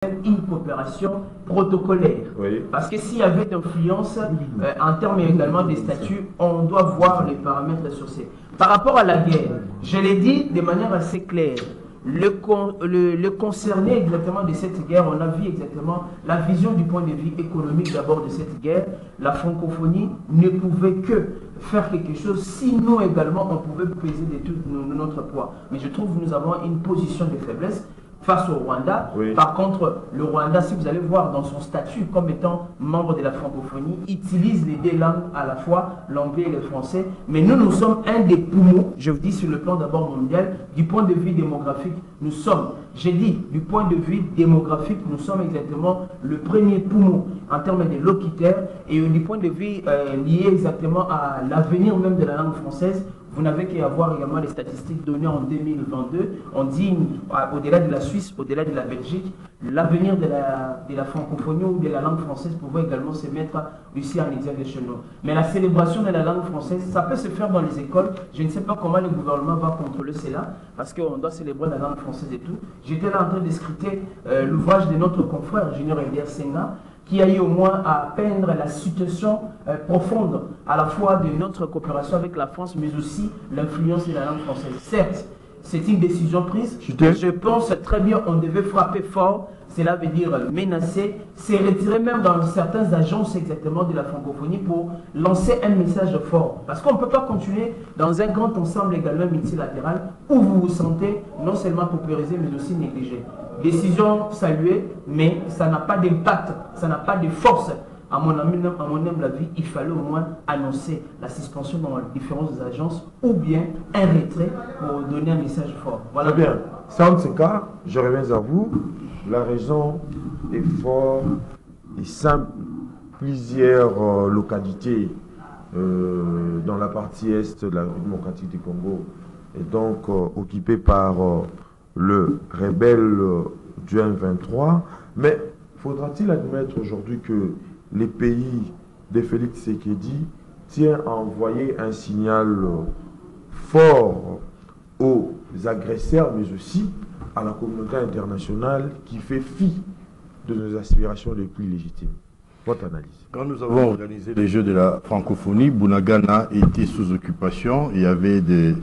une coopération protocolaire. Oui. Parce que s'il y avait d'influence en termes également des statuts, on doit voir les paramètres associés. Par rapport à la guerre, je l'ai dit de manière assez claire. Le concerné exactement de cette guerre, on a vu exactement la vision du point de vue économique d'abord de cette guerre. La francophonie ne pouvait que faire quelque chose si nous également on pouvait peser de tout notre poids. Mais je trouve que nous avons une position de faiblesse face au Rwanda. Oui. Par contre, le Rwanda, si vous allez voir dans son statut comme étant membre de la francophonie, utilise les deux langues à la fois, l'anglais et le français. Mais nous, nous sommes un des poumons, je vous dis sur le plan d'abord mondial, du point de vue démographique, nous sommes, j'ai dit, du point de vue démographique, nous sommes exactement le premier poumon en termes de locutaires et du point de vue lié exactement à l'avenir même de la langue française. Vous n'avez qu'à voir également les statistiques données en 2022. On dit, au-delà de la Suisse, au-delà de la Belgique, l'avenir de la francophonie ou de la langue française pouvait également se mettre ici en exergue chez nous. Mais la célébration de la langue française, ça peut se faire dans les écoles. Je ne sais pas comment le gouvernement va contrôler cela, parce qu'on doit célébrer la langue française et tout. J'étais là en train de scruter l'ouvrage de notre confrère, Junior Elder Senga, qui a eu au moins à peindre la situation profonde à la fois de notre coopération avec la France, mais aussi l'influence de la langue française. Certes, c'est une décision prise. Je pense très bien on devait frapper fort, cela veut dire menacer, se retirer même dans certaines agences exactement de la francophonie pour lancer un message fort. Parce qu'on ne peut pas continuer dans un grand ensemble également multilatéral où vous vous sentez non seulement paupérisé, mais aussi négligé. Décision saluée, mais ça n'a pas d'impact, ça n'a pas de force. À mon humble avis, il fallait au moins annoncer la suspension dans les différentes agences ou bien un retrait pour donner un message fort. Voilà. Très bien. Sans ce cas, je reviens à vous. La raison est fort et simple. Plusieurs localités dans la partie est de la République démocratique du Congo est donc occupée par le rebelle du M23, mais faudra-t-il admettre aujourd'hui que les pays de Félix Tshisekedi tiennent à envoyer un signal fort aux agresseurs, mais aussi à la communauté internationale qui fait fi de nos aspirations les plus légitimes? Votre analyse. Quand nous avons organisé les Jeux de la francophonie, Bunagana était sous occupation. Il y avait des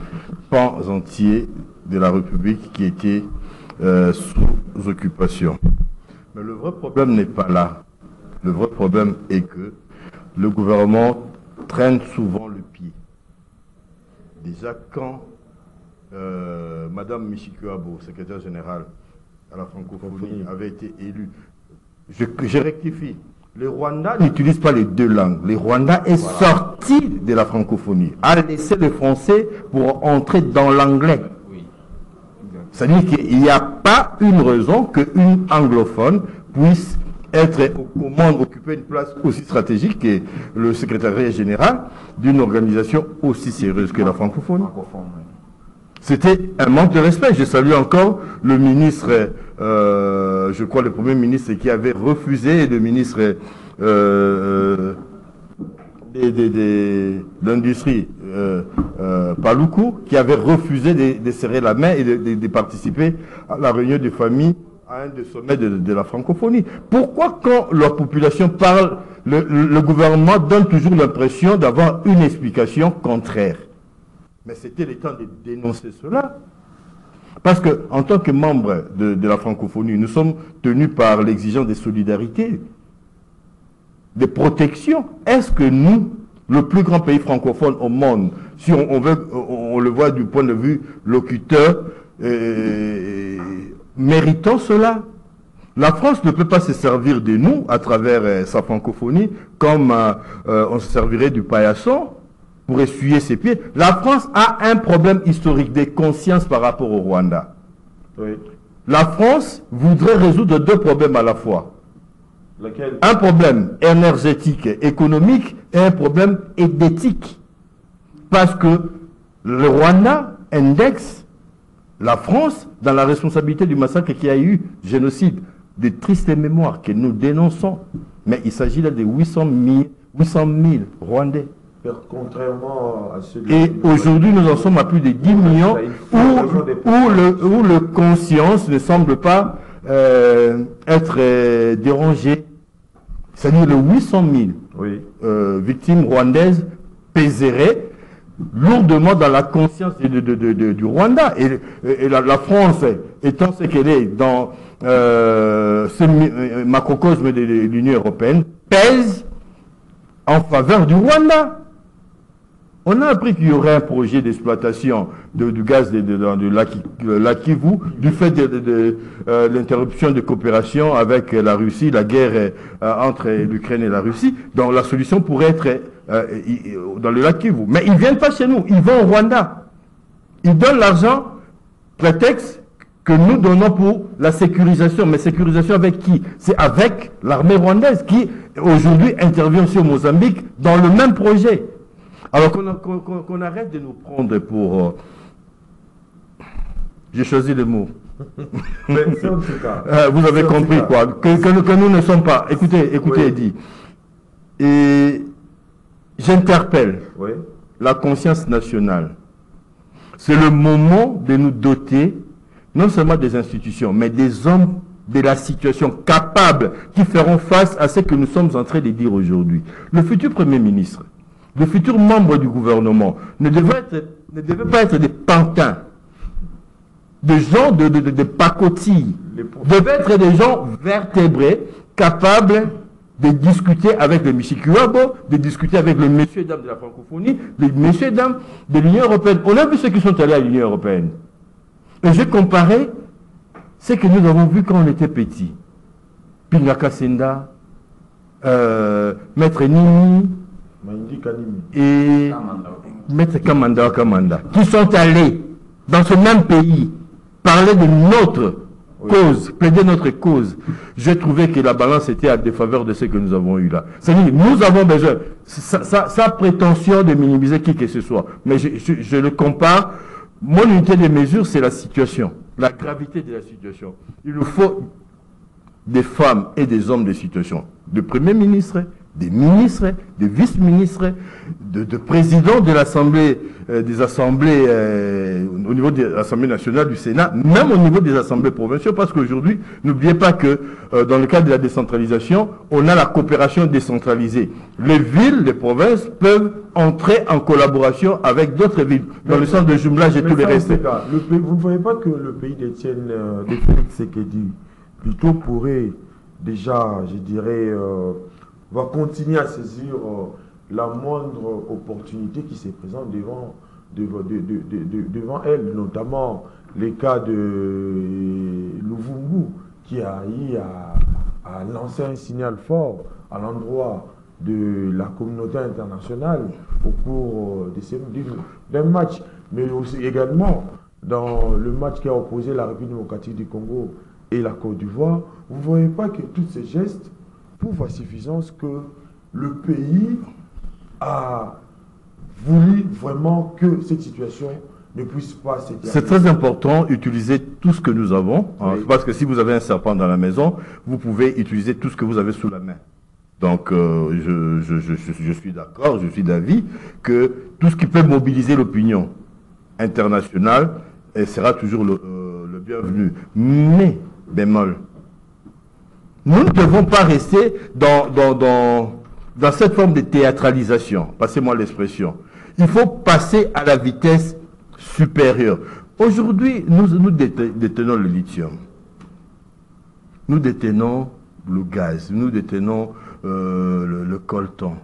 pans entiers de la République qui étaient sous occupation. Mais le vrai problème n'est pas là. Le vrai problème est que le gouvernement traîne souvent le pied. Déjà quand Madame Michiko Abo, secrétaire générale à la francophonie, avait été élue, je rectifie, le Rwanda n'utilise pas les deux langues. Le Rwanda est sorti de la francophonie, a laissé le français pour entrer dans l'anglais. C'est-à-dire qu'il n'y a pas une raison qu'une anglophone puisse être aux commandes, occuper une place aussi stratégique que le secrétariat général d'une organisation aussi sérieuse que la francophonie. C'était un manque de respect. Je salue encore le ministre, je crois le premier ministre qui avait refusé, le ministre de l'industrie, Paluku, qui avait refusé de serrer la main et de participer à la réunion de famille à un des sommets de la francophonie. Pourquoi quand la population parle, le gouvernement donne toujours l'impression d'avoir une explication contraire? Mais c'était le temps de dénoncer cela. Parce qu'en tant que membre de la francophonie, nous sommes tenus par l'exigence de solidarité, de protection. Est-ce que nous, le plus grand pays francophone au monde, si on le voit du point de vue locuteur, méritons cela? La France ne peut pas se servir de nous à travers sa francophonie comme on se servirait du paillasson pour essuyer ses pieds. La France a un problème historique de conscience par rapport au Rwanda. Oui. La France voudrait résoudre deux problèmes à la fois. Lequel? Un problème énergétique, économique et un problème d'éthique. Parce que le Rwanda indexe la France dans la responsabilité du massacre qui a eu, génocide, de tristes mémoires que nous dénonçons. Mais il s'agit là de 800 000 Rwandais. Contrairement à celui. Et aujourd'hui, nous en sommes à plus de 10 millions où le conscience ne semble pas être dérangé. C'est-à-dire les 800 000 victimes rwandaises pèseraient lourdement dans la conscience du Rwanda. Et la France, étant ce qu'elle est dans ce macrocosme de l'Union européenne, pèse en faveur du Rwanda. On a appris qu'il y aurait un projet d'exploitation du gaz de la Kivu, du fait de l'interruption de coopération avec la Russie, la guerre entre l'Ukraine et la Russie. Donc la solution pourrait être dans le lac Kivu. Mais ils ne viennent pas chez nous, ils vont au Rwanda. Ils donnent l'argent, prétexte que nous donnons pour la sécurisation. Mais sécurisation avec qui? C'est avec l'armée rwandaise qui aujourd'hui intervient aussi au Mozambique dans le même projet. Alors qu'on arrête de nous prendre pour... J'ai choisi le mot. Mais c'est en tout cas. Vous avez compris quoi. Que nous ne sommes pas... Écoutez, Eddy. Et j'interpelle la conscience nationale. C'est le moment de nous doter, non seulement des institutions, mais des hommes de la situation capables qui feront face à ce que nous sommes en train de dire aujourd'hui. Le futur Premier ministre, les futurs membres du gouvernement ne devaient pas être des pantins, des gens de pacotilles, devaient être des gens vertébrés, capables de discuter avec le Michikiwabo, de discuter avec le messieurs et dames de la francophonie, les messieurs et dames de l'Union européenne. On a vu ceux qui sont allés à l'Union européenne. Et j'ai comparé ce que nous avons vu quand on était petits. Pingaka Senda, Maître Nini, et Maître Kamanda, qui sont allés dans ce même pays parler de notre cause, plaider notre cause. J'ai trouvé que la balance était à défaveur de ce que nous avons eu là. C'est-à-dire, nous avons besoin, sa prétention de minimiser qui que ce soit, mais je le compare, mon unité de mesure, c'est la situation, la gravité de la situation. Il nous faut des femmes et des hommes de situation, de premiers ministres, des ministres, des vice-ministres, de présidents de l'Assemblée, des assemblées, au niveau de l'Assemblée nationale, du Sénat, même au niveau des assemblées provinciales, parce qu'aujourd'hui, n'oubliez pas que dans le cadre de la décentralisation, on a la coopération décentralisée. Les villes, les provinces peuvent entrer en collaboration avec d'autres villes, dans le sens de jumelage et tout le reste. Vous ne voyez pas que le pays d'Étienne, de Félix Tshisekedi, plutôt pourrait déjà, je dirais, va continuer à saisir la moindre opportunité qui se présente devant elle, notamment les cas de Luvungu, qui a eu à lancer un signal fort à l'endroit de la communauté internationale au cours d'un match, mais aussi également dans le match qui a opposé la République démocratique du Congo et la Côte d'Ivoire. Vous ne voyez pas que tous ces gestes prouvent à suffisance que le pays a voulu vraiment que cette situation ne puisse pas s'éterniser. C'est très important d'utiliser tout ce que nous avons, parce que si vous avez un serpent dans la maison, vous pouvez utiliser tout ce que vous avez sous la main. Donc, je suis d'accord, je suis d'avis que tout ce qui peut mobiliser l'opinion internationale sera toujours le bienvenu. Mais, bémol, nous ne devons pas rester dans cette forme de théâtralisation. Passez-moi l'expression. Il faut passer à la vitesse supérieure. Aujourd'hui, nous détenons le lithium. Nous détenons le gaz. Nous détenons le coltan.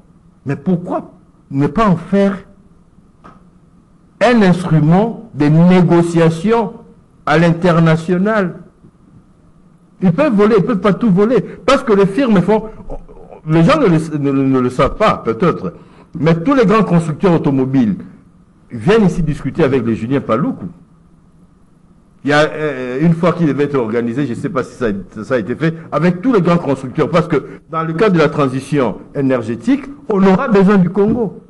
Mais pourquoi ne pas en faire un instrument de négociation à l'international? Ils peuvent voler, ils ne peuvent pas tout voler. Parce que les firmes font... Les gens ne le savent pas, peut-être. Mais tous les grands constructeurs automobiles viennent ici discuter avec les Julien Paluku. Il y a une fois qu'il devait être organisé, je ne sais pas si ça a été fait, avec tous les grands constructeurs. Parce que dans le cadre de la transition énergétique, on aura besoin du Congo.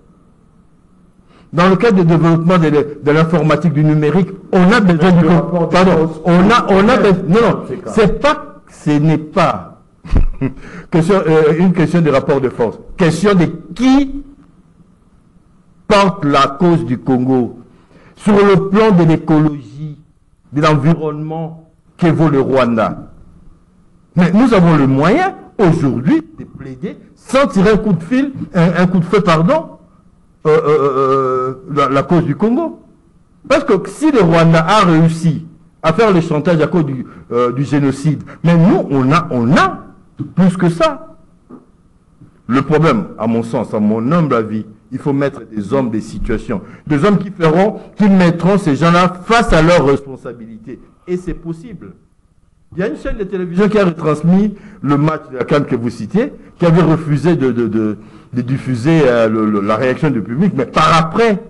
Dans le cadre du développement de l'informatique, du numérique, on a besoin du Congo. Pardon, on a besoin... Non, ce n'est pas une question de rapport de force. Question de qui porte la cause du Congo sur le plan de l'écologie, de l'environnement qu'évoque le Rwanda. Mais nous avons le moyen aujourd'hui de plaider sans tirer un coup de fil, un coup de feu, pardon, la cause du Congo. Parce que si le Rwanda a réussi à faire le chantage à cause du génocide, mais nous, on a plus que ça. Le problème, à mon sens, à mon humble avis, il faut mettre des hommes, des situations, des hommes qui mettront ces gens-là face à leurs responsabilités. Et c'est possible. Il y a une chaîne de télévision qui a retransmis le match de la CAN que vous citiez, qui avait refusé de diffuser la réaction du public, mais par après,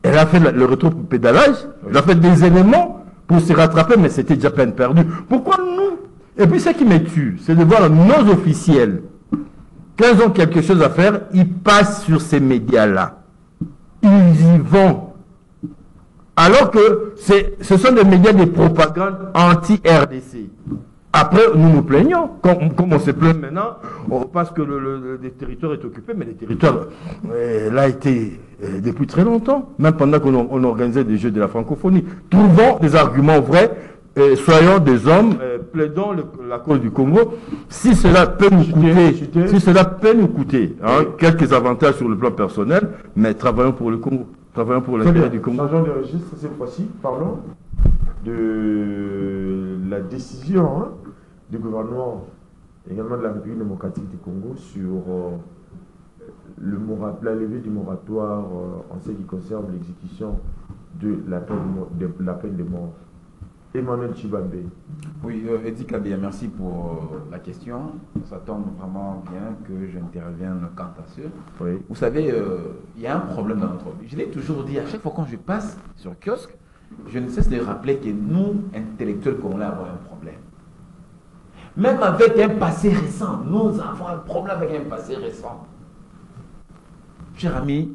elle a fait le rétro-pédalage, elle a fait des éléments pour se rattraper, mais c'était déjà peine perdue. Pourquoi nous? Et puis ce qui me tue, c'est de voir nos officiels, quand ils ont quelque chose à faire, ils passent sur ces médias-là. Ils y vont. Alors que ce sont des médias de propagande anti-RDC. Après, nous nous plaignons, comme on se plaint maintenant, parce que le territoire est occupé, mais le territoire l'a été depuis très longtemps, même pendant qu'on organisait des Jeux de la francophonie. Trouvons des arguments vrais, soyons des hommes, plaidons la cause du Congo. Si cela peut nous coûter, quelques avantages sur le plan personnel, mais travaillons pour le Congo. Travaillant pour l'intérêt du Congo. Changeons de registre cette fois-ci. Parlons de la décision du gouvernement, également de la République démocratique du Congo, sur la levée du moratoire en ce qui concerne l'exécution de la peine de mort. Emmanuel Tshibambe. Oui, Eddy Kabia, merci pour la question. Ça tombe vraiment bien que j'intervienne quant à ça. Oui. Vous savez, il y a un problème dans notre vie. Je l'ai toujours dit, à chaque fois quand je passe sur le kiosque, je ne cesse de rappeler que nous, intellectuels congolais, avons un problème. Même avec un passé récent, nous avons un problème avec un passé récent. Cher ami,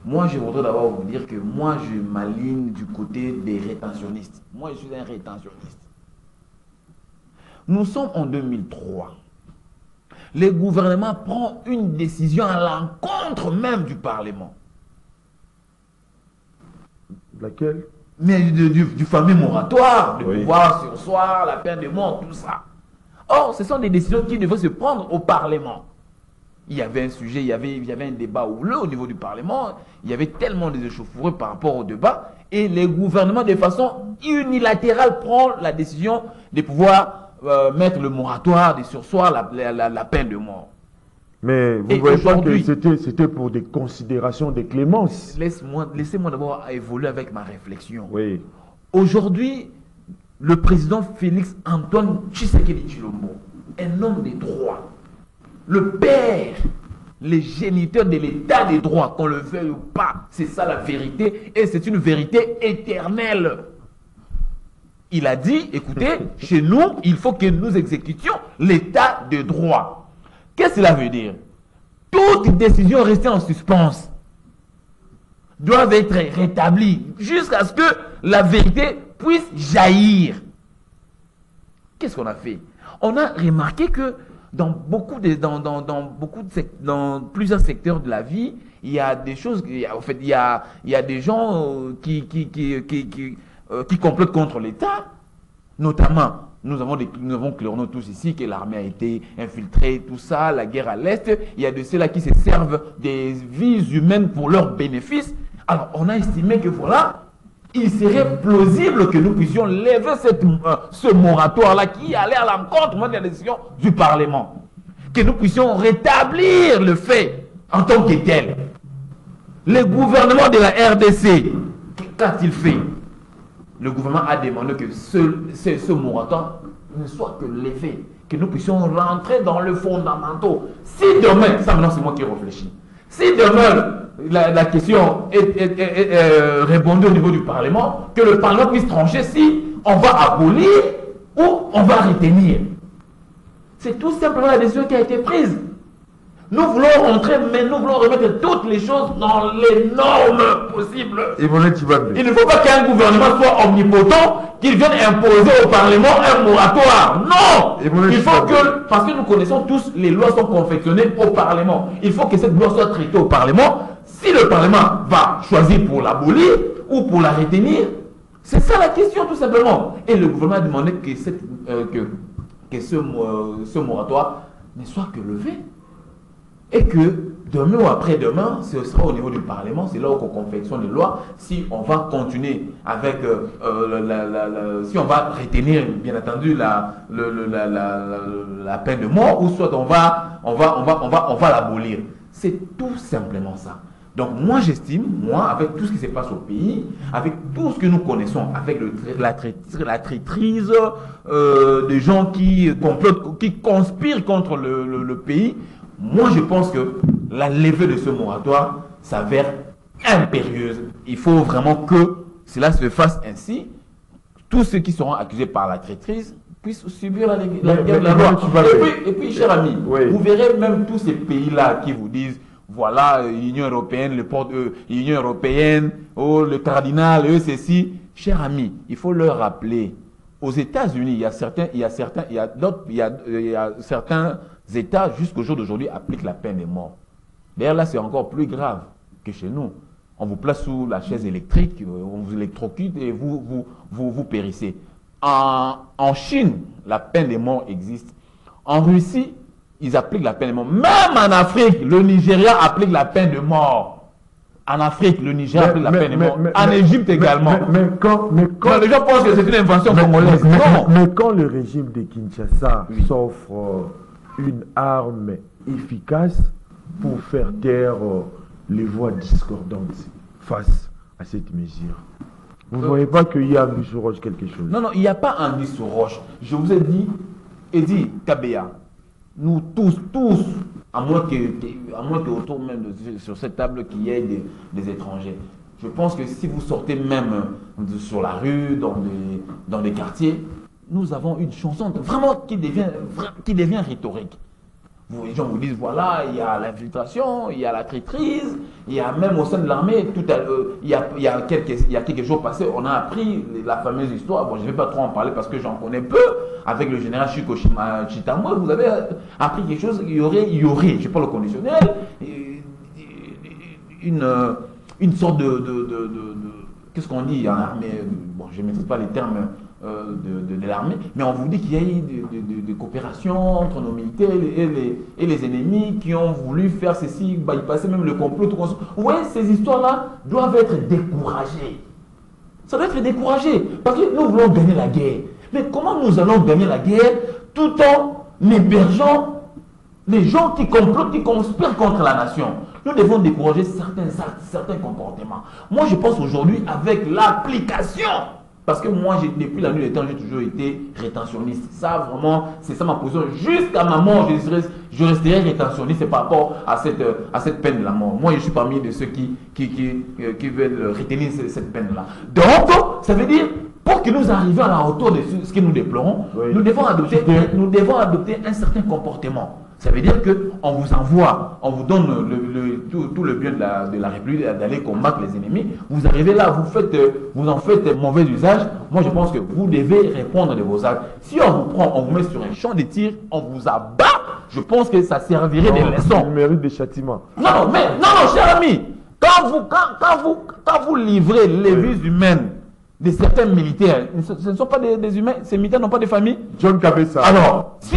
moi, je voudrais d'abord vous dire que moi, je m'aligne du côté des rétentionnistes. Moi, je suis un rétentionniste. Nous sommes en 2003. Le gouvernement prend une décision à l'encontre même du Parlement. Laquelle? Mais du fameux moratoire, de pouvoir surseoir, la peine de mort, tout ça. Or, ce sont des décisions qui devaient se prendre au Parlement. Il y avait un sujet, il y avait un débat houleux au niveau du Parlement, il y avait tellement des échauffourées par rapport au débat, et le gouvernement, de façon unilatérale, prend la décision de pouvoir mettre le moratoire, de surseoir la peine de mort. Mais vous ne voyez pas que c'était pour des considérations de clémence. Laissez-moi d'abord évoluer avec ma réflexion. Oui. Aujourd'hui, le président Félix Antoine Tshisekedi Tshilombo, un homme des droits, le père, les géniteurs de l'état des droits, qu'on le veuille ou pas, c'est ça la vérité, et c'est une vérité éternelle. Il a dit, écoutez, chez nous, il faut que nous exécutions l'état de droit. Qu'est-ce que cela veut dire? Toute décision restée en suspens doivent être rétablies jusqu'à ce que la vérité puisse jaillir. Qu'est-ce qu'on a fait? On a remarqué que dans plusieurs secteurs de la vie, il y a des choses, il y a des gens qui complotent contre l'État, notamment. Nous avons clairement tous ici que l'armée a été infiltrée, tout ça, la guerre à l'Est. Il y a de ceux-là qui se servent des vies humaines pour leurs bénéfices. Alors, on a estimé que voilà, il serait plausible que nous puissions lever ce moratoire-là qui allait à l'encontre de la décision du Parlement. Que nous puissions rétablir le fait en tant que tel. Le gouvernement de la RDC, qu'a-t-il fait? Le gouvernement a demandé que ce moratoire ne soit que levé, que nous puissions rentrer dans le fondamental. Si demain, ça maintenant c'est moi qui réfléchis, si demain la question est répondue au niveau du Parlement, que le Parlement puisse trancher si on va abolir ou on va retenir. C'est tout simplement la décision qui a été prise. Nous voulons rentrer, mais nous voulons remettre toutes les choses dans les normes possibles. Il ne faut pas qu'un gouvernement soit omnipotent, qu'il vienne imposer au Parlement un moratoire. Non! Il faut que, parce que nous connaissons tous, les lois sont confectionnées au Parlement. Il faut que cette loi soit traitée au Parlement. Si le Parlement va choisir pour l'abolir ou pour la retenir, c'est ça la question tout simplement. Et le gouvernement a demandé que que ce moratoire ne soit que levé. Et que demain ou après-demain, ce sera au niveau du Parlement, c'est là où on confectionne les lois. Si on va continuer avec, si on va retenir bien entendu la peine de mort, ou soit on va l'abolir. C'est tout simplement ça. Donc moi j'estime, avec tout ce qui se passe au pays, avec tout ce que nous connaissons, avec la traîtrise des gens qui complotent, qui conspirent contre le pays, moi je pense que la levée de ce moratoire s'avère impérieuse. Il faut vraiment que cela se fasse ainsi. Tous ceux qui seront accusés par la traîtrise puissent subir la loi. Et puis, cher ami, vous verrez même tous ces pays-là qui vous disent voilà, l'Union européenne, l'Union européenne, oh, le cardinal, eux, ceci. Cher ami, il faut leur rappeler, aux États-Unis, il y a certains États, jusqu'au jour d'aujourd'hui, appliquent la peine de mort. D'ailleurs, là, c'est encore plus grave que chez nous. On vous place sous la chaise électrique, on vous électrocute et vous périssez. En Chine, la peine de mort existe. En Russie, ils appliquent la peine de mort. Même en Afrique, le Nigeria applique la peine de mort. En Afrique, le Nigeria applique la peine de mort. En Égypte également. Mais quand les gens pensent que c'est une invention congolaise. Non. Mais quand le régime de Kinshasa s'offre une arme efficace pour faire taire les voix discordantes face à cette mesure, vous ne voyez pas qu'il y a un sous roche quelque chose? Non, il n'y a pas un sous roche. Je vous ai dit, Edi Kabea, nous tous, à moins que autour même sur cette table qu'il y ait des étrangers. Je pense que si vous sortez même sur la rue, dans des quartiers, nous avons une chanson vraiment qui devient rhétorique. Les gens vous disent, voilà, il y a l'infiltration, il y a la traîtrise, il y a même au sein de l'armée, il y a quelques jours passés, on a appris la fameuse histoire, bon je ne vais pas trop en parler parce que j'en connais peu, avec le général Chiko Chitamwe, vous avez appris quelque chose, il y aurait, je ne sais pas le conditionnel, une sorte qu'est-ce qu'on dit en armée, bon je ne maîtrise pas les termes de l'armée, mais on vous dit qu'il y a eu des coopérations entre nos militaires et les ennemis qui ont voulu faire ceci, bypasser même le complot. Oui, ces histoires-là doivent être découragées. Ça doit être découragé, parce que nous voulons gagner la guerre. Mais comment nous allons gagner la guerre tout en hébergeant les gens qui complotent, qui conspirent contre la nation? Nous devons décourager certains actes, certains comportements. Moi, je pense aujourd'hui avec l'application. Parce que moi, depuis la nuit des temps, j'ai toujours été rétentionniste. Ça, vraiment, c'est ça ma position. Jusqu'à ma mort, je resterai rétentionniste par rapport à cette peine de la mort. Moi, je suis parmi de ceux qui veulent retenir cette peine-là. Donc, ça veut dire, pour que nous arrivions à la hauteur de ce que nous déplorons, nous devons adopter un certain comportement. Ça veut dire qu'on vous envoie, on vous donne tout le bien de la République d'aller combattre les ennemis. Vous arrivez là, vous en faites mauvais usage. Moi, je pense que vous devez répondre de vos actes. Si on vous prend, on vous met sur un champ de tir, on vous abat, je pense que ça servirait de leçon. Il mérite des châtiments. Non, cher ami, quand vous livrez les vies humaines de certains militaires, ce ne sont pas des humains, ces militaires n'ont pas de famille. John Kabesa. Alors, ce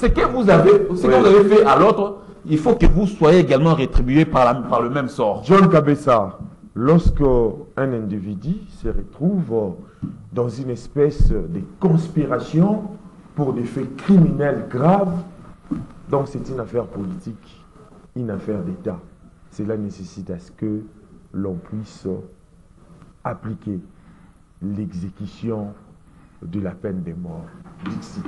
que vous avez fait à l'autre, il faut que vous soyez également rétribué par le même sort. John Kabesa, lorsque un individu se retrouve dans une espèce de conspiration pour des faits criminels graves, donc c'est une affaire politique, une affaire d'État. Cela nécessite à ce que l'on puisse appliquer l'exécution de la peine de mort. Dixit,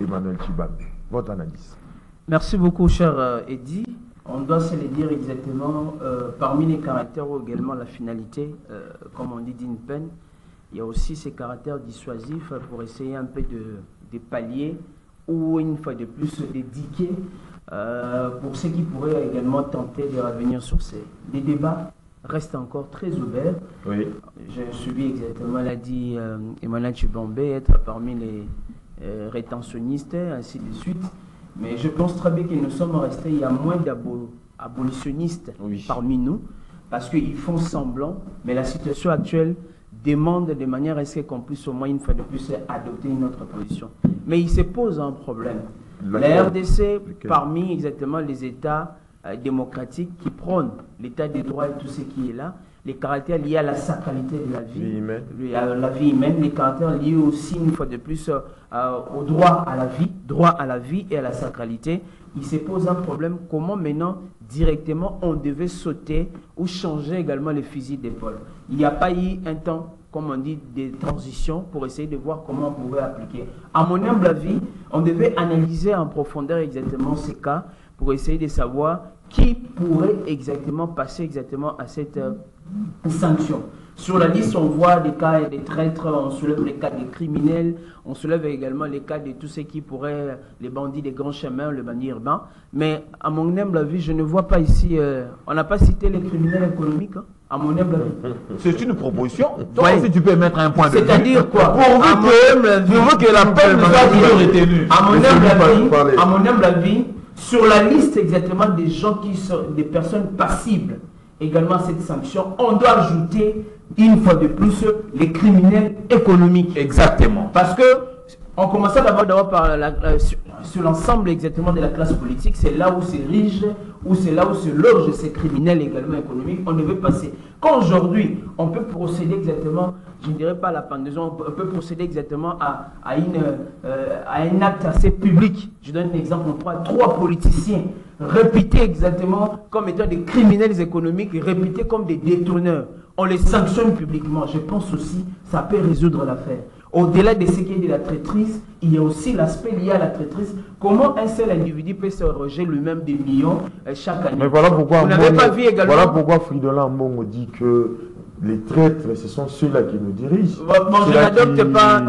Emmanuel Chibambe. Votre analyse. Merci beaucoup, cher Eddy. On doit se le dire exactement, parmi les caractères ou également la finalité, comme on dit, d'une peine, il y a aussi ces caractères dissuasifs pour essayer un peu de pallier ou une fois de plus d'édiquer pour ceux qui pourraient également tenter de revenir sur des débats restent encore très ouverts. Oui. J'ai suivi exactement, l'a dit Emmanuel Chibambe, être parmi les rétentionnistes, ainsi de suite. Mais je pense très bien que nous sommes restés, il y a moins d'abolitionnistes parmi nous, parce qu'ils font semblant, mais la situation actuelle demande de manière à ce qu'on puisse au moins une fois de plus adopter une autre position. Mais il se pose un problème. La RDC, parmi exactement les États démocratiques qui prônent l'état des droits et tout ce qui est là, les caractères liés à la sacralité de la vie, à la vie humaine, les caractères liés aussi une fois de plus au droit à la vie et à la sacralité, il se pose un problème. Comment maintenant directement on devait sauter ou changer également les fusils d'épaule? Il n'y a pas eu un temps, comme on dit, de transition pour essayer de voir comment on pouvait appliquer. À mon humble avis, on devait analyser en profondeur exactement ces cas pour essayer de savoir qui pourrait exactement passer exactement à cette sanction. Sur la liste, on voit des cas des traîtres, on soulève les cas des criminels, on soulève également les cas de tous ceux qui pourraient, les bandits des grands chemins, le bandit urbain. Mais à mon humble avis, je ne vois pas ici, on n'a pas cité les criminels économiques, hein, à mon humble avis. C'est une proposition. Donc, si tu peux mettre un point de vue. C'est-à-dire quoi? Pourvu que la peine soit toujours retenue. À mon humble avis, sur la liste exactement des gens qui sont des personnes passibles également à cette sanction, on doit ajouter une fois de plus les criminels économiques. Exactement. Parce que on commençait d'abord par sur l'ensemble exactement de la classe politique, c'est là où c'est riche, où c'est là où se logent ces criminels également économiques, on devait passer. Quand aujourd'hui, on peut procéder exactement, je ne dirais pas à la pendaison, on peut procéder exactement à un acte assez public. Je donne un exemple, on prend 3 politiciens réputés exactement comme étant des criminels économiques, réputés comme des détourneurs. On les sanctionne publiquement. Je pense aussi que ça peut résoudre l'affaire. Au-delà de ce qui est de la traîtrise, il y a aussi l'aspect lié à la traîtrise. Comment un seul individu peut se roger lui-même des millions chaque année? Mais voilà pourquoi, vous n'avez pas vu également... voilà pourquoi Fridolin Mbongo dit que les traîtres, ce sont ceux-là qui nous dirigent. Bon, je n'adopte pas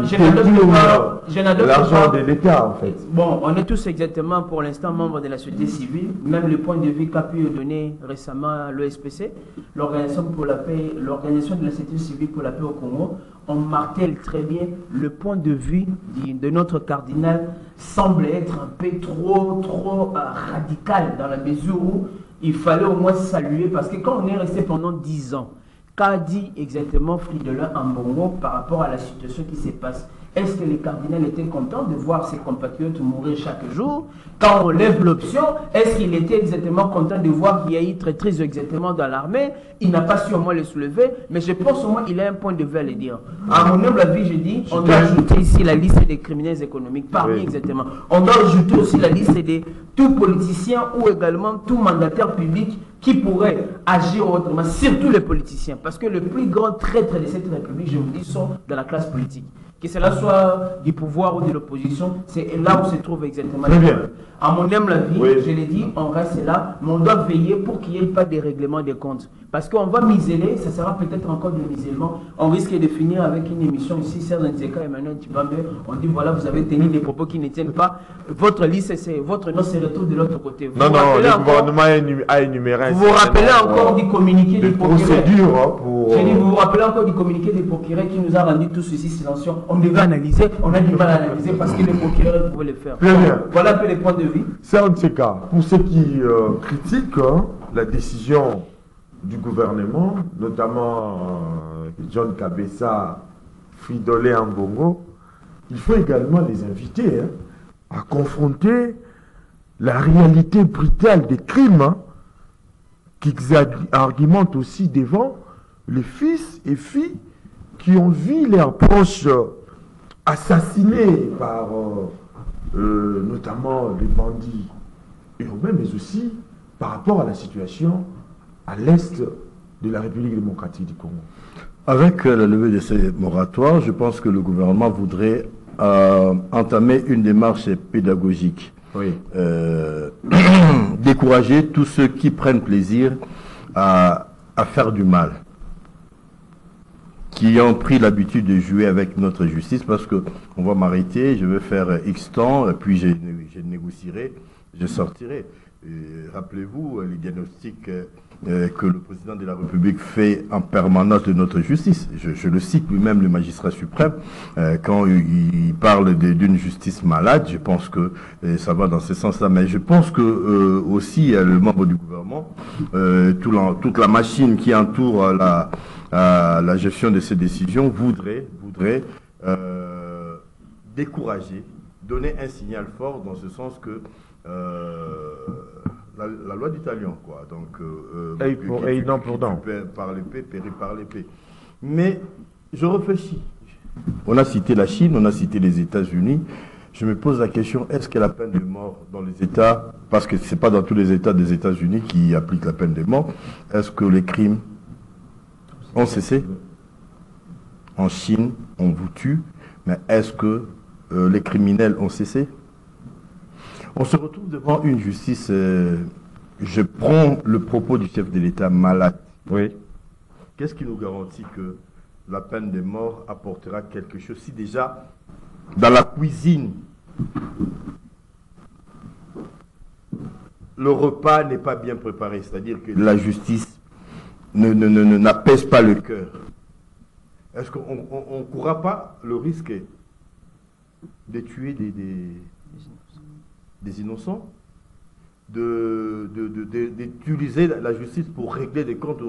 l'argent de l'État, en fait. Bon, on est tous exactement pour l'instant membres de la société civile. Même le point de vue qu'a pu donner récemment l'OSPC, l'Organisation pour la paix, l'Organisation de la société civile pour la paix au Congo, on martèle très bien le point de vue de notre cardinal semble être un peu trop radical dans la mesure où il fallait au moins saluer, parce que quand on est resté pendant 10 ans, qu'a dit exactement Fridolin Ambongo par rapport à la situation qui se passe? Est-ce que les cardinals étaient contents de voir ses compatriotes mourir chaque jour? Quand on lève l'option, est-ce qu'il était exactement content de voir qu'il y a eu traîtrise exactement dans l'armée? Il n'a pas su au moins le soulever, mais je pense au moins qu'il a un point de vue à le dire. À mon humble avis, je dis, on doit ajouter ici la liste des criminels économiques, parmi exactement. On doit ajouter aussi la liste de tout politicien ou également tout mandataire public qui pourrait agir autrement, surtout les politiciens, parce que le plus grand traître de cette République, je vous dis, sont dans la classe politique. Que cela soit du pouvoir ou de l'opposition, c'est là où se trouve exactement. Très bien. À mon humble avis, je l'ai dit, on reste là, mais on doit veiller pour qu'il n'y ait pas de règlement des comptes. Parce qu'on va miseler, ça sera peut-être encore du misellement. On risque de finir avec une émission ici, Serge Nzeka, Emmanuel Tibambe. On dit voilà, vous avez tenu des propos qui ne tiennent pas. Votre liste, votre nom se retrouve de l'autre côté. Non, le gouvernement a énuméré. Vous vous rappelez encore du communiqué du procureur. Pour... J'ai dit, vous vous rappelez encore du communiqué du procureur qui nous a rendu tous ici silencieux. On devait analyser, on a du mal à analyser parce que le procureur pouvait le faire. Très bien. Voilà un peu les points de vue. Serge Nzeka, pour ceux qui critiquent la décision du gouvernement, notamment John Kabessa, Fridolin Ambongo, il faut également les inviter à confronter la réalité brutale des crimes qui argumentent aussi devant les fils et filles qui ont vu leurs proches assassinés par notamment les bandits urbains, mais aussi par rapport à la situation à l'est de la République démocratique du Congo. Avec la levée de ces moratoires, je pense que le gouvernement voudrait entamer une démarche pédagogique. Oui. Décourager tous ceux qui prennent plaisir à faire du mal, qui ont pris l'habitude de jouer avec notre justice, parce qu'on va m'arrêter, je vais faire X temps, puis je négocierai, je sortirai. Rappelez-vous les diagnostics que le président de la République fait en permanence de notre justice. Je le cite lui-même, le magistrat suprême, quand il parle d'une justice malade. Je pense que ça va dans ce sens-là. Mais je pense que aussi le membre du gouvernement, toute la machine qui entoure à la gestion de ces décisions voudrait décourager, donner un signal fort dans ce sens que la loi du talion, quoi. Donc, œil pour œil, dent pour dent. Par l'épée, péri par l'épée. Mais je réfléchis. On a cité la Chine, on a cité les États-Unis. Je me pose la question, est-ce que la peine de mort dans les États, parce que ce n'est pas dans tous les États des États-Unis qui appliquent la peine de mort, est-ce que les crimes ont cessé? En Chine, on vous tue, mais est-ce que les criminels ont cessé? On se retrouve devant une justice, je prends le propos du chef de l'État malade. Oui. Qu'est-ce qui nous garantit que la peine de mort apportera quelque chose si déjà dans la cuisine le repas n'est pas bien préparé, c'est-à-dire que la justice n'apaise pas le cœur? Est-ce qu'on ne courra pas le risque de tuer des innocents, d'utiliser la justice pour régler des comptes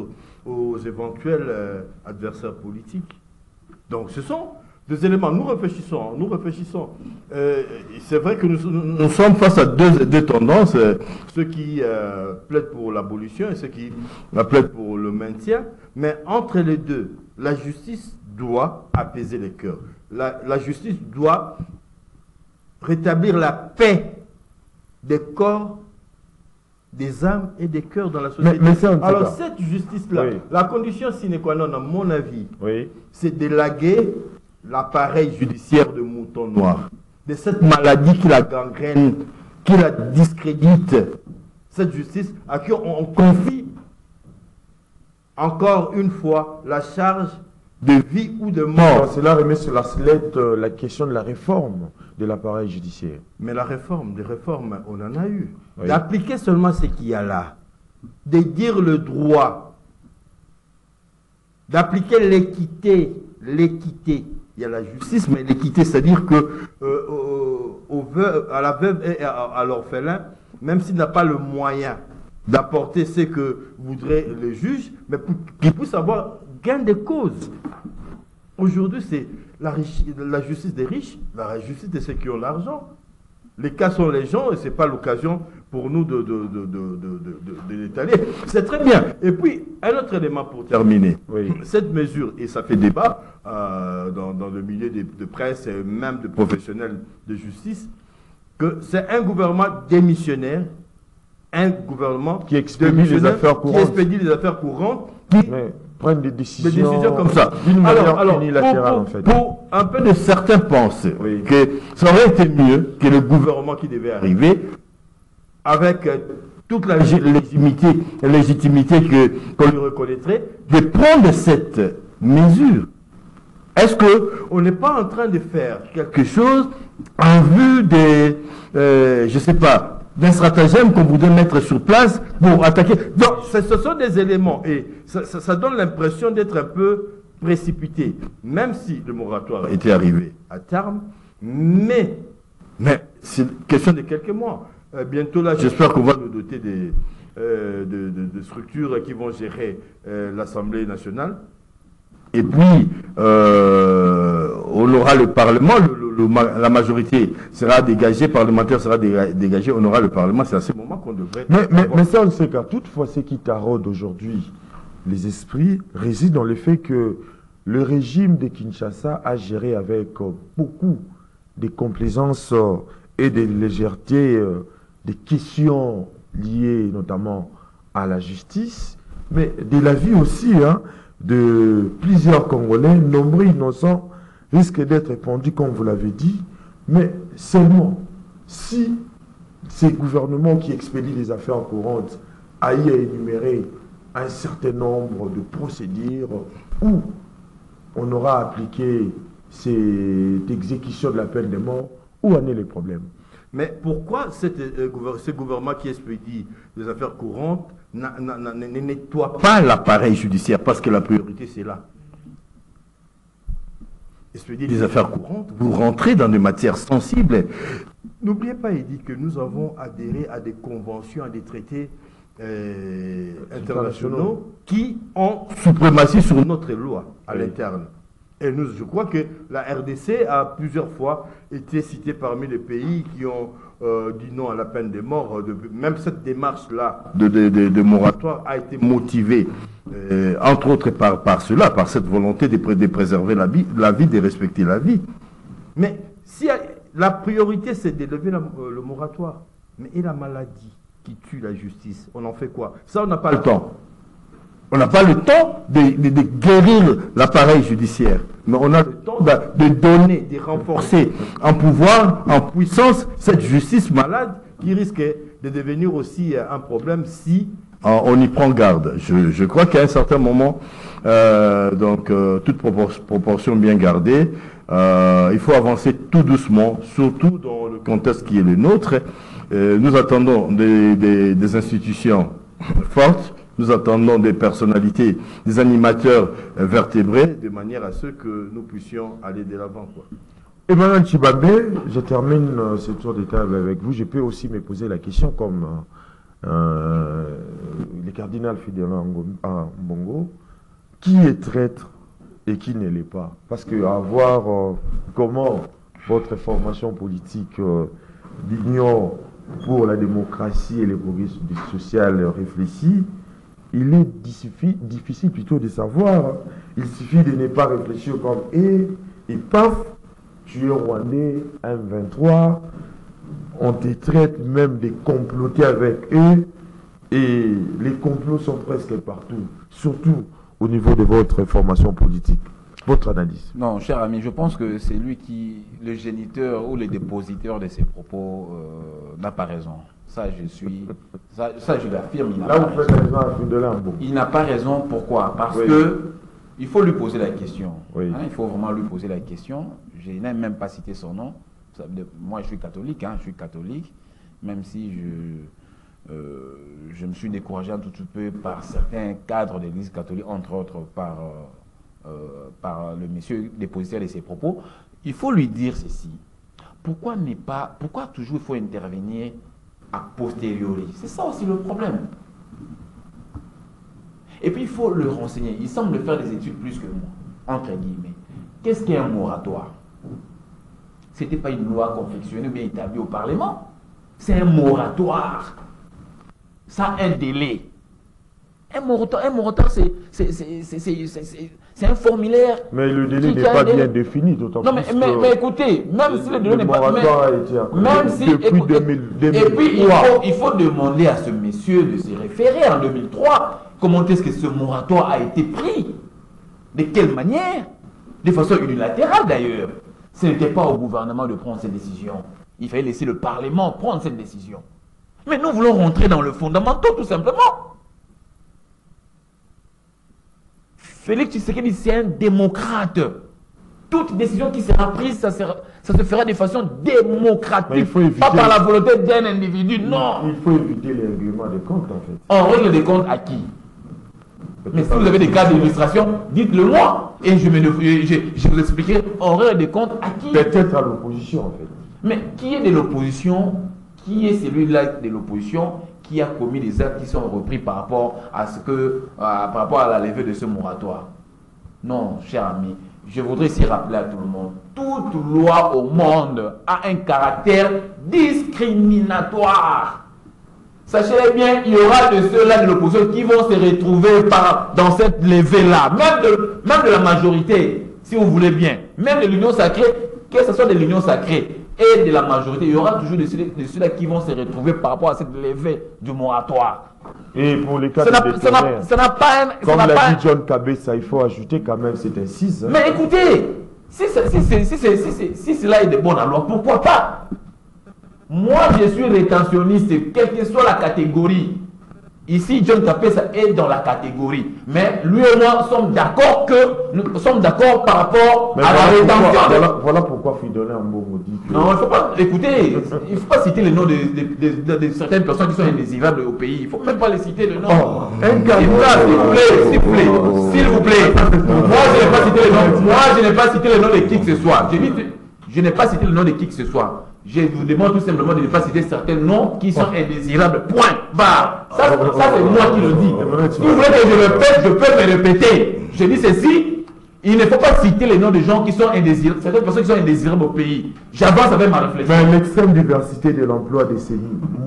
aux éventuels adversaires politiques? Donc ce sont des éléments. Nous réfléchissons. C'est vrai que nous sommes face à deux tendances, ceux qui plaident pour l'abolition et ceux qui plaident pour le maintien. Mais entre les deux, la justice doit apaiser les cœurs. La justice doit rétablir la paix des corps, des âmes et des cœurs dans la société. Alors cette justice-là, oui, la condition sine qua non, à mon avis, oui, c'est d'élaguer l'appareil judiciaire de mouton noir, de cette maladie qui la gangrène, qui la discrédite. Cette justice à qui on confie encore une fois la charge de vie ou de mort. Cela remet sur la sellette la question de la réforme de l'appareil judiciaire. Mais des réformes, on en a eu. Oui. D'appliquer seulement ce qu'il y a là, de dire le droit, d'appliquer l'équité. Il y a la justice, mais l'équité, c'est-à-dire que à la veuve et à l'orphelin, même s'il n'a pas le moyen d'apporter ce que voudrait le juge, mais pour qu'il puisse avoir gain de cause. Aujourd'hui, c'est la justice des riches, la justice de ceux qui ont l'argent. Les cas sont les gens et ce n'est pas l'occasion pour nous de l'étaler. C'est très bien. Et puis, un autre élément pour terminer. Oui. Cette mesure, et ça fait débat dans le milieu de presse et même de professionnels de justice, que c'est un gouvernement démissionnaire, un gouvernement qui expédie les affaires courantes, qui prennent des décisions comme ça. D'une manière unilatérale, en fait. Pour un peu de certains pensent oui, que ça aurait été mieux que le gouvernement qui devait arriver, avec toute la légitimité qu'on lui reconnaîtrait, de prendre cette mesure. Est-ce qu'on n'est pas en train de faire quelque chose en vue des, je ne sais pas, d'un stratagème qu'on voudrait mettre sur place pour attaquer? Donc, ce sont des éléments et ça donne l'impression d'être un peu précipité, même si le moratoire était arrivé à terme, mais c'est question de quelques mois. Bientôt là, j'espère qu'on va nous doter de structures qui vont gérer l'Assemblée nationale. Et puis, on aura le Parlement, la majorité sera dégagée, parlementaire sera dégagée, on aura le Parlement, c'est à ce moment qu'on devrait... Mais ça, on ne sait qu'à toutefois, ce qui taraude aujourd'hui les esprits réside dans le fait que le régime de Kinshasa a géré avec beaucoup de complaisance et de légèreté des questions liées notamment à la justice, mais de la vie aussi, hein, de plusieurs Congolais, nombreux innocents, risquent d'être pendus, comme vous l'avez dit, mais seulement si ces gouvernements qui expédient les affaires courantes aillent énumérer un certain nombre de procédures où on aura appliqué cette exécution de la peine de mort, où en est le problème? Mais pourquoi ce gouvernement qui expédie les affaires courantes ne nettoie pas l'appareil judiciaire? Parce que la priorité, c'est là. Expédier les affaires courantes, vous rentrez dans des matières sensibles. N'oubliez pas, Eddy, que nous avons adhéré à des conventions, à des traités internationaux qui ont suprématie sur notre loi à l'interne. Et nous, je crois que la RDC a plusieurs fois été citée parmi les pays qui ont dit non à la peine de mort. Même cette démarche-là de moratoire a été motivée, entre autres par cela, par cette volonté de préserver la vie, de respecter la vie. Mais si la priorité, c'est d'élever le moratoire, mais et la maladie qui tue la justice, on en fait quoi? Ça, on n'a pas le temps. On n'a pas le temps de guérir l'appareil judiciaire, mais on a le temps de donner, de renforcer en pouvoir, en puissance, cette justice malade qui risque de devenir aussi un problème si on y prend garde. Je crois qu'à un certain moment, toute proportion bien gardée, il faut avancer tout doucement, surtout dans le contexte qui est le nôtre. Nous attendons des institutions fortes. Nous attendons des personnalités, des animateurs vertébrés, de manière à ce que nous puissions aller de l'avant. Emmanuel Tshibambe, je termine ce tour de table avec vous. Je peux aussi me poser la question comme le cardinal Fidèle Mbongo, qui est traître et qui ne l'est pas? Parce que à voir comment votre formation politique, l'Union pour la démocratie et le progrès social réfléchit, il est difficile plutôt de savoir. Il suffit de ne pas réfléchir comme et paf, tu es Rwandais, M23, on te traite même de comploter avec eux, et les complots sont presque partout, surtout au niveau de votre formation politique. Votre analyse? Non, cher ami, je pense que c'est lui qui, le géniteur ou le dépositeur de ses propos, n'a pas raison. Ça, je l'affirme. Là, vous faites raison à Fidèle Mbongo. Il n'a pas raison. Pourquoi? Parce que il faut lui poser la question. Oui. Hein, il faut vraiment lui poser la question. Je n'ai même pas cité son nom. Moi, je suis catholique. Je suis catholique, même si je me suis découragé un tout petit peu par certains cadres de l'Église catholique, entre autres par le monsieur dépositaire de ses propos. Il faut lui dire ceci. Pourquoi toujours il faut intervenir a posteriori? C'est ça aussi le problème. Et puis il faut le renseigner. Il semble faire des études plus que moi, entre guillemets. Qu'est-ce qu'est un moratoire? Ce n'était pas une loi confectionnée ou bien établie au Parlement. C'est un moratoire. Ça a un délai. Un moratoire, c'est un formulaire. Mais le délai n'est pas bien défini, d'autant plus. Non, mais écoutez, même si le délai n'est pas. Même si. Depuis 2003. Et puis, il faut demander à ce monsieur de se référer en 2003. Comment est-ce que ce moratoire a été pris? De quelle manière? De façon unilatérale d'ailleurs. Ce n'était pas au gouvernement de prendre cette décision. Il fallait laisser le Parlement prendre cette décision. Mais nous voulons rentrer dans le fondamental tout simplement. Félix Tshisekedi, c'est un démocrate. Toute décision qui sera prise, ça se fera de façon démocratique. Pas par la volonté d'un individu, non. Il faut éviter les règlements des comptes, en fait. On règle des comptes à qui? Mais si vous avez des cas d'illustration, dites-le moi. Et je vous expliquerai, on règle des comptes à qui? Peut-être à l'opposition, en fait. Mais qui est de l'opposition? Qui est celui-là de l'opposition qui a commis des actes qui sont repris par rapport à la levée de ce moratoire? Non, cher ami, je voudrais ici rappeler à tout le monde, toute loi au monde a un caractère discriminatoire. Sachez bien, il y aura de ceux-là de l'opposition qui vont se retrouver dans cette levée-là, même de la majorité, si vous voulez bien, même de l'union sacrée, que ce soit de l'union sacrée et de la majorité, il y aura toujours de ceux-là qui vont se retrouver par rapport à cette levée du moratoire. Et pour les cas de détenus, comme l'a dit John Kabessa, il faut ajouter quand même cette incise. Mais écoutez, si cela est de bonne loi, pourquoi pas? Moi, je suis rétentionniste, quelle que soit la catégorie. Ici, John Kabessa est dans la catégorie. Mais lui et moi sommes d'accord par rapport à la rétention. Voilà pourquoi Fidèle Mbongo dit que... Non, il ne faut pas... Écoutez, il ne faut pas citer le nom de certaines personnes qui sont indésirables au pays. Il ne faut même pas les citer le nom. S'il vous plaît. Moi, je n'ai pas cité le nom de qui que ce soit. Je n'ai pas cité le nom de qui que ce soit. Je vous demande tout simplement de ne pas citer certains noms qui sont indésirables. Point. Barre. Ça c'est moi qui le dis. Si vous voulez que je répète, je peux me répéter. Je dis ceci. Il ne faut pas citer les noms de gens qui sont indésirables, certaines personnes qui sont indésirables au pays. J'avance avec ma réflexion. Mais l'extrême diversité de l'emploi de ces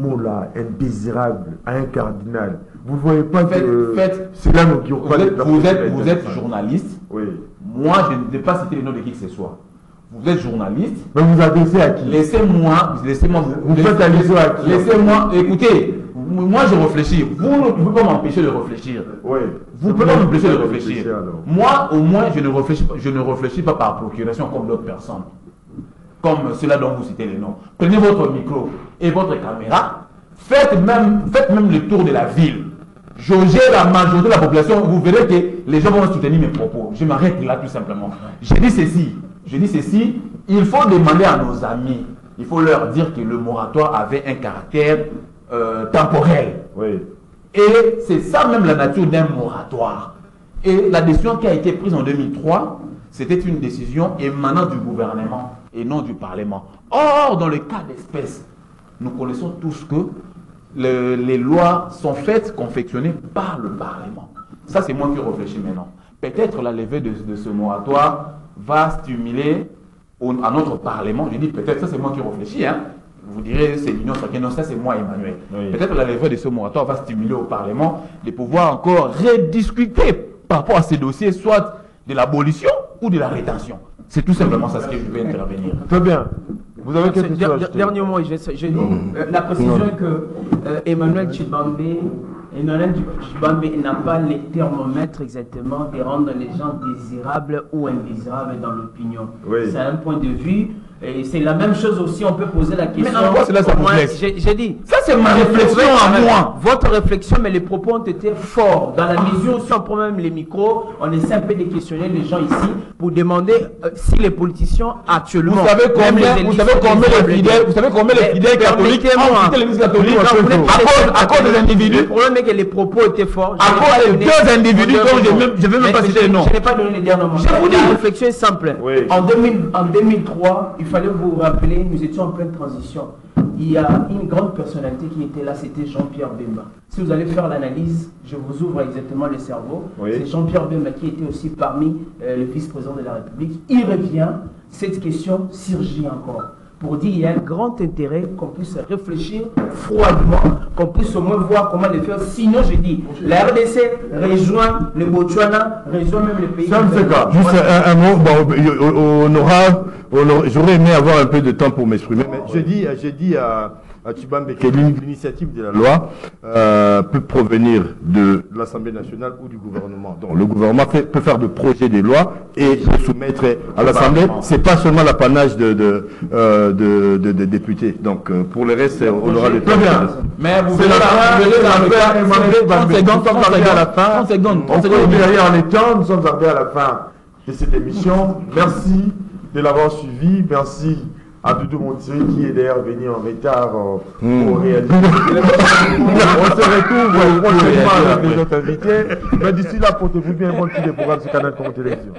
mots-là, indésirable, à un cardinal, vous ne voyez pas que c'est là qui vous êtes journaliste. Oui. Moi, je ne vais pas citer les noms de qui que ce soit. Vous êtes journaliste. Mais vous adressez à qui? Laissez-moi vous faites allusion à qui? Laissez-moi, écoutez, moi je réfléchis. Vous ne pouvez pas m'empêcher de réfléchir. Oui. Vous ne pouvez pas m'empêcher de réfléchir. Moi, au moins, je ne réfléchis pas par procuration comme d'autres personnes. Comme ceux-là dont vous citez les noms. Prenez votre micro et votre caméra. Faites même le tour de la ville. Jaugez la majorité de la population. Vous verrez que les gens vont soutenir mes propos. Je m'arrête là tout simplement. Je dis ceci. Il faut demander à nos amis. Il faut leur dire que le moratoire avait un caractère temporel. Oui. Et c'est ça même la nature d'un moratoire. Et la décision qui a été prise en 2003, c'était une décision émanant du gouvernement et non du Parlement. Or, dans le cas d'espèce, nous connaissons tous que les lois sont faites, confectionnées par le Parlement. Ça, c'est moi qui réfléchis maintenant. Peut-être la levée de ce moratoire va stimuler à notre Parlement. Je dis peut-être, ça c'est moi qui réfléchis, hein. Vous direz, c'est l'Union sacrée. Non, ça c'est moi, Emmanuel. Oui. Peut-être la levée de ce moratoire va stimuler au Parlement de pouvoir encore rediscuter par rapport à ces dossiers, soit de l'abolition ou de la rétention. C'est tout simplement ça ce que je vais intervenir. Très bien. Vous avez quelque chose à ajouter? Dernier mot, je dis la précision que Emmanuel Tshibambe n'a pas les thermomètres exactement de rendre les gens désirables ou indésirables dans l'opinion. Oui. C'est un point de vue. Et c'est la même chose aussi, on peut poser la question. Mais en quoi cela ça vous blesse? J'ai dit. Ça c'est ma réflexion à moi. Votre réflexion, mais les propos ont été forts. Dans la mesure où si on prend même les micros, on essaie un peu de questionner les gens ici pour demander si les politiciens actuellement. Vous savez combien les fidèles catholiques ont quitté l'église catholique à cause des individus? Le problème est que les propos étaient forts. À cause des deux individus dont je ne vais même pas citer les noms. Je n'ai pas donné les derniers noms. La réflexion est simple. Oui. En 2003, il fallait vous rappeler, nous étions en pleine transition. Il y a une grande personnalité qui était là, c'était Jean-Pierre Bemba. Si vous allez faire l'analyse, je vous ouvre exactement le cerveau. Oui. C'est Jean-Pierre Bemba qui était aussi parmi les vice-présidents de la République. Il revient, cette question surgit encore. Pour dire qu'il y a un grand intérêt qu'on puisse réfléchir froidement, qu'on puisse au moins voir comment le faire. Sinon, je dis, la RDC rejoint le Botswana, rejoint même les pays. Juste un mot, j'aurais aimé avoir un peu de temps pour m'exprimer, mais j'ai dit à Tshibambe que l'initiative de la loi peut provenir de l'Assemblée nationale ou du gouvernement. Donc le gouvernement peut faire de projets de loi et le soumettre à l'Assemblée. C'est pas seulement l'apanage de députés. Donc pour le reste, on aura le temps. Mais vous verrez la 30 secondes. On est derrière les temps, nous sommes arrivés à la fin de cette émission. Merci de l'avoir suivi. Merci à Doudou Montiri qui est d'ailleurs venu en retard pour réaliser. On se retrouve prochainement avec les autres invités. Mais d'ici là, portez-vous bien, bon petit des programmes sur Canal Télévision.